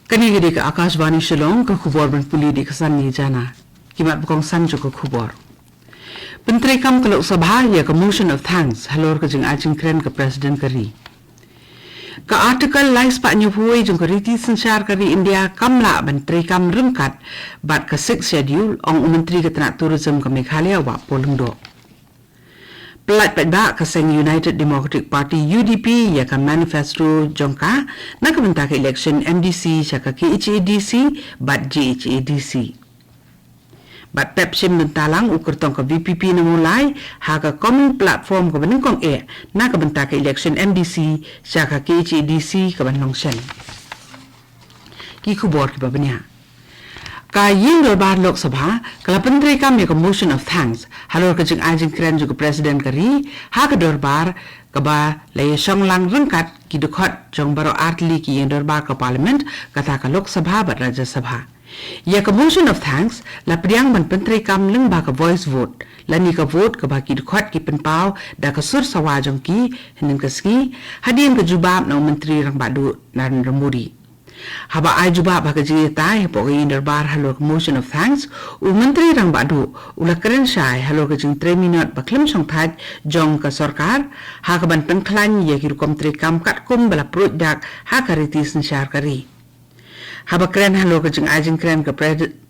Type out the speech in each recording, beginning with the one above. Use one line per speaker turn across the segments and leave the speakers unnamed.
Kanigiri ka Akashvani Shillong ka khubor ban puli di kasan ni jana. Kimat bukong sanjo ka khubor. Menteri kam ka Lok Sabha ya ka motion of thanks halor ka jing ajing kren ka President kari. Ka article lais pa nyuhuay jong ka riti sensyar kari India kamla menteri kam rengkat bat ka 6 schedule ong menteri ka tanak tourism ka Meghalaya wa polengdo. Pelat pedba kaseng United Democratic Party UDP ya ka manifesto jongka na kabenta ka election MDC siya ka KHADC bat GHADC. Bat pepsim bentalang ukur tong ka VPP na mulai ha ka common platform ka baningkong na kabenta ka election MDC siya ka KHADC ka banlong shen. Kikubor ki babanya. Ka yin darbar Lok Sabha kala menteri kam ya ka motion of thanks halor ka jing ajing kren juga President kari ha ka darbar ka ba lay lang rengkat ki dukhat jong baro artli ki yin darbar ka parliament kata ka Lok Sabha bat Rajya Sabha ya ka motion of thanks la priang ban menteri kam leng ba ka voice vote la ni ka vote ka ba ki dukhat ki penpau da ka sur sawa jong ki hinin ka ski hadin ka jubab na menteri rang badu Narendra Modi. Haba ay juba baka jingitay po kayo darbar halor motion of thanks u menteri rang badu ula keren syay halor ka jing 3 minute baklim song thaj jong ka sarkar ha ka ban pengklan ya kirukom tri kam kat kum bala prut dak ha ka riti sensyar kari. Haba keren halor ka jing ajing keren ka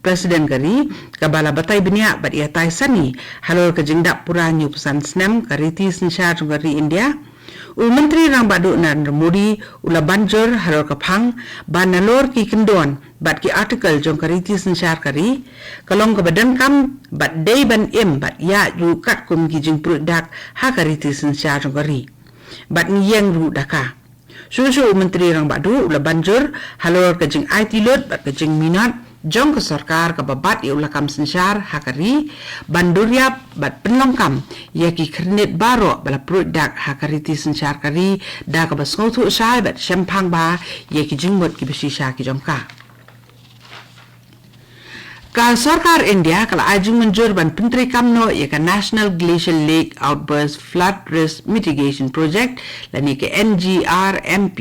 President kari ka bala batay biniak bat iya tay sani halor ka jing dak pura nyu pesan snem ka riti sensyar jong kari India. Menteri rang badu Narendra Modi ula banjur halor kapang banalor ki kendon bat ki artikel jong kariti sensyar kari kalong ka badan kam bat day ban bat ya ru kat kum ki jing produk ha kariti sensyar jong kari bat niyang ru daka susu menteri rang badu ula banjur halor ka jing IT lot bat ka jing minat jong ka sarkar ka babat ya ula kam sensyar hakari banduriap bat penlongkam ya ki kredit baro bala produk hakari ti sensyar kari da ka basngau tu syai bat sempang ba ya ki jingbot ki besisha ki jongka ka sarkar India kala ajing menjur ban menteri kamno ya ka National Glacial Lake Outburst Flood Risk Mitigation Project lani ke NGRMP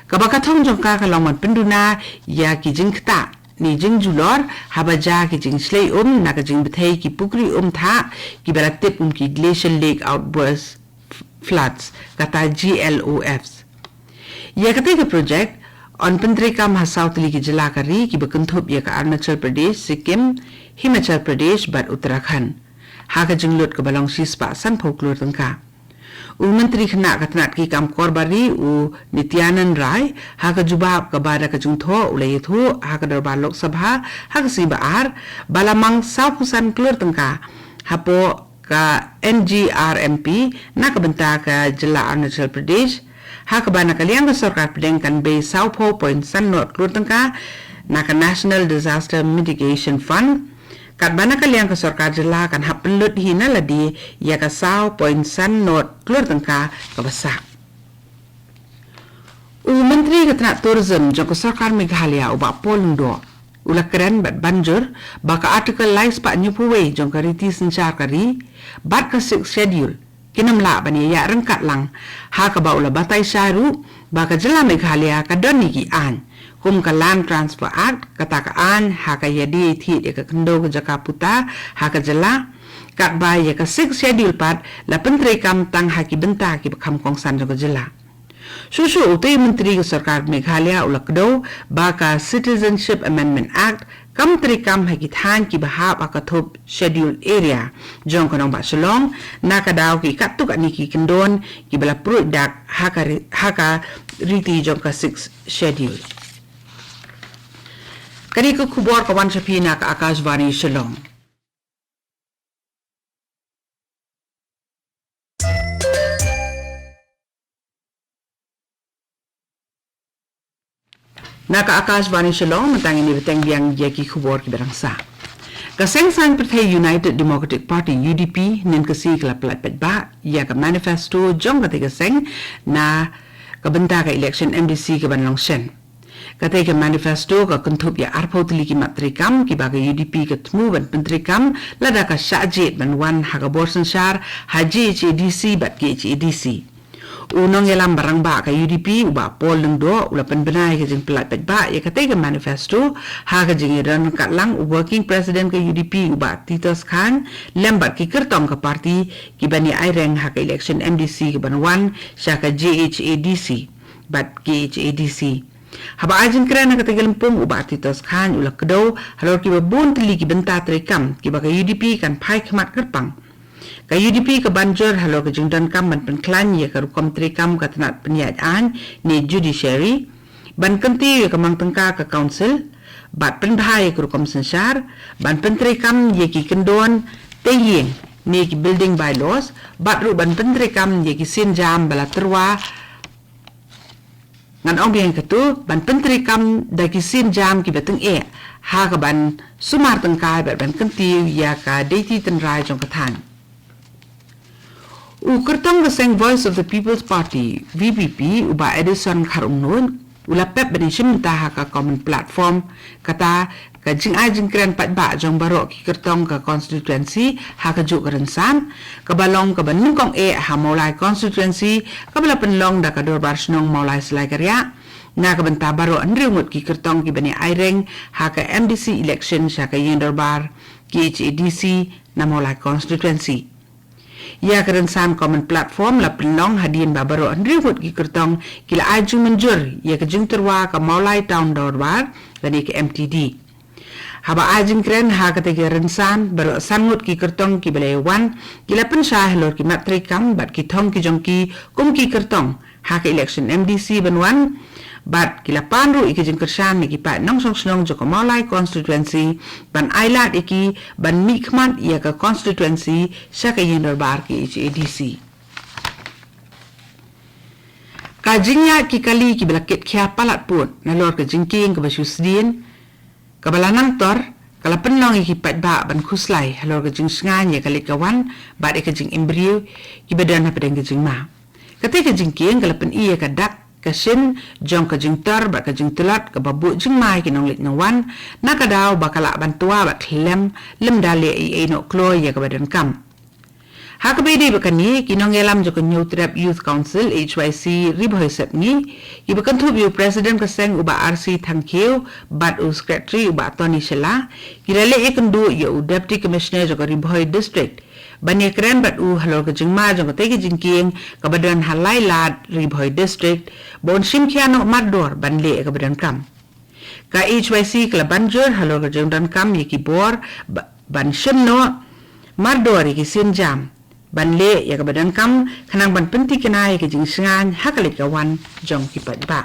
ka bakathong jongka kalong penduna ya ki jingkta ni jing julor habaja ki jing slay na ka jing bethai ki pukri tha ki baratip ki glacial lake outburst floods kata GLOFs ya kate ka project on pentri kam ha south li ki jila kari ki bakanthop ya ka Arunachal Pradesh Sikkim Himachal Pradesh bat Uttarakhand ha ka jing lot ka balong sispa san folklore tangka menteri kena katnat ki kam korbari u Nityanand Rai ha ka jubab ka bada ka jungtho ulai thu ha ka darbar Lok Sabha ha ka sibar balamang saupusan klur tengka hapo ka NGRMP na ka benta ka jila Arunachal Pradesh ha ka bana kaliang ka sarkar pedengkan be saupo point san not klur tengka na ka National Disaster Mitigation Fund kat bana kaliang ka sarkar jila kan hapelut hina ladi ya ka sao point san not klur tengka ka basa menteri ka tanak tourism jong ka sarkar Meghalaya u ba polengdo ula keren bat banjur baka artikel lais pa nyupuwe jong ka riti sensyar kari bat ka 6 schedule kinamla bani ya rengkat lang ha ka ba ula batay syaru baka jila Meghalaya ka doni ki an kum ka Land Transfer Act katakaan ha ka yadi thi de ka kendo ka Jakaputa ha ka jala kat ba ya ka 6 schedule pat la penteri kam tang ha ki benta ki bakam kongsan jong ka jala susu utai menteri ka sarkar Meghalaya ula kdo ba ka Citizenship Amendment Act kam teri kam ha ki than ki bahab akathop schedule area jong kanong ba Shillong na ka daw ki katuk ani ki kendon ki bala produk ha ka riti jong ka 6 schedule kani ko khubor kawan sapina ka Akashvani Shillong. Naka Akashvani Shillong matang ini beteng yang jeki khubor ki berangsa. Kaseng sang pertai United Democratic Party UDP nen kasi kala plat petba ya ka manifesto jong ka seng na kabenta ka election MDC ka banlong sen. Kata ke manifesto ka kentup ya arpotli ki matri kam ki baga UDP ka temu ban pentri kam lada ka syajit ban wan haga borsen syar haji HADC bat ki HADC unong yalam barang ba ka UDP uba pol ng do ula penbenai ke jing pelat ba ya kate ke manifesto ha ke jing ran kat lang working president ke UDP uba Titos Khan lembat ki kertong ke parti ki bani aireng ha ke election MDC ke banwan sya ke JHADC bat GHADC haba ajin kran ka tegelempung uba Titos Khan ula kedo halor ki babun teli ki benta trekam ki ba ke UDP kan pai khmat kerpang ka UDP ka banjur halo ka jingdan kam ban penklan ya ka rukom trekam ka tenat penyajaan ni judiciary ban kenti ya ka mang tengka ka council bat penbhai ka rukom sensar ban pentrekam ya ki kendon teying ni ki building bylaws bat ru ban pentrekam ya ki sin jam bala terwa ngan ong biang katu ban pentrekam da ki sin jam ki beteng ha ka ban sumar tengkai ban kenti ya ka deiti tenrai jong kathan Ukertong keseng Voice of the People's Party VPP uba Edison Karumnun ula pep benishim taha ka common platform kata ka jing ajing kren pat ba jong barok ki kertong ka constituency ha ka juk rensan ka balong ka banung kong ha maulai constituency ka bala penlong da ka dorbar snong maulai selai karya nga ka benta baro anriungut ki kertong ki bani aireng ha ka MDC election sha ka yin dorbar ki HADC na maulai constituency ya kerensan common platform la penong hadin babaro andriwut ki kertong kila aju menjur ya kejung terwa ka maulai town dorbar gani ke MTD haba ajin kren ha kata kerensan baro sangut ki kertong ki belewan kila pensah lor ki matrikam bat ki thong ki jongki kum ki kertong ha ka election MDC banwan bat kila panru iki jeng kersan ki pa nong song snong joko maulai constituency ban ailat iki ban mikmat ia ka constituency sya ka yin dorbar ki HADC ka jingya ki kali ki belakit kya palat put na lor ka jingking ka basyusdin ka balanang tor kala penlong iki pat ba ban khuslai halor ka jing sngan ya kali kawan bat ka jing embryo ki badan ha pedeng ka jing ma kate ka jingking kala pen iya ka dak kasin jong ka jing tar ba ka jing telat ka babu jing mai ki nong lit ngawan na ka daw ba kala bantua ba klem lem dale ai no klo ya ka badan kam ha ka bedi ba kani ki nong elam jo ka new trap youth council HYC riboy sep ni ki ba kan thu bi president ka seng uba RC thangkeu bat u secretary uba Tony Shela ki lele ekendu ya u deputy commissioner jo ka riboy district bani kren bat u halor ka jingma jong ka tegi jingking ka badan halai lat riboy district bon sim khiano mador ban le ka badan kam ka HYC kala banjur halor ka jingdan kam yiki bor ban shimno mador yiki sin jam ban le ya ka badan kam khanang ban penti kenai ka jing singan hakalik kawan jong ki pat ba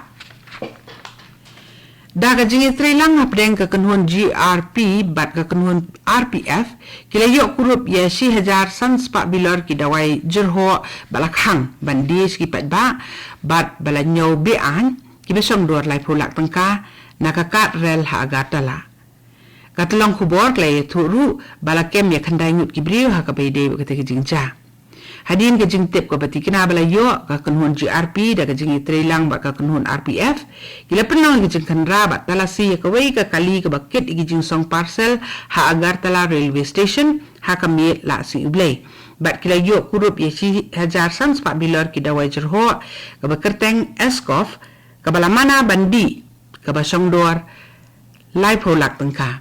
daga jingi trilang hapdeng ka kanhun GRP bat ka kanhun RPF kila yok kurup ya 1000 sanspa bilor ki dawai jerho balakhang bandis ki pat ba bat bala nyaw bean ki besong dor lai pulak tengka nakakat rel ha agatala katlong kubor klay thuru balakem ya khandai ngut ki briu ha ka bede ka te jingja hadin ka jing tip ka bati kina bala yo ka kanhun GRP da ka jing trilang ba ka kanhun RPF kila penong ka jing khandra ba talasi ka wei ka kali ka bakit igi jing song parcel ha agartala railway station ha ka mi la sing blay bat kila yo kurup ye 1000 sans pa bilor ki dawai jerho ka bakerteng eskof ka bala mana bandi ka basong dor lai pholak tengka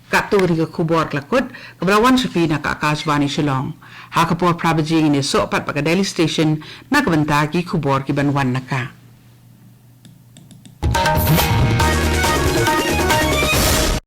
ka tu ri ka khubor lakut ka bala wan shafi na ka AKASHVANI Shillong ha ka por prabaji ni so pat pa ka Daily Station na ka banta ki khubor ki banwan naka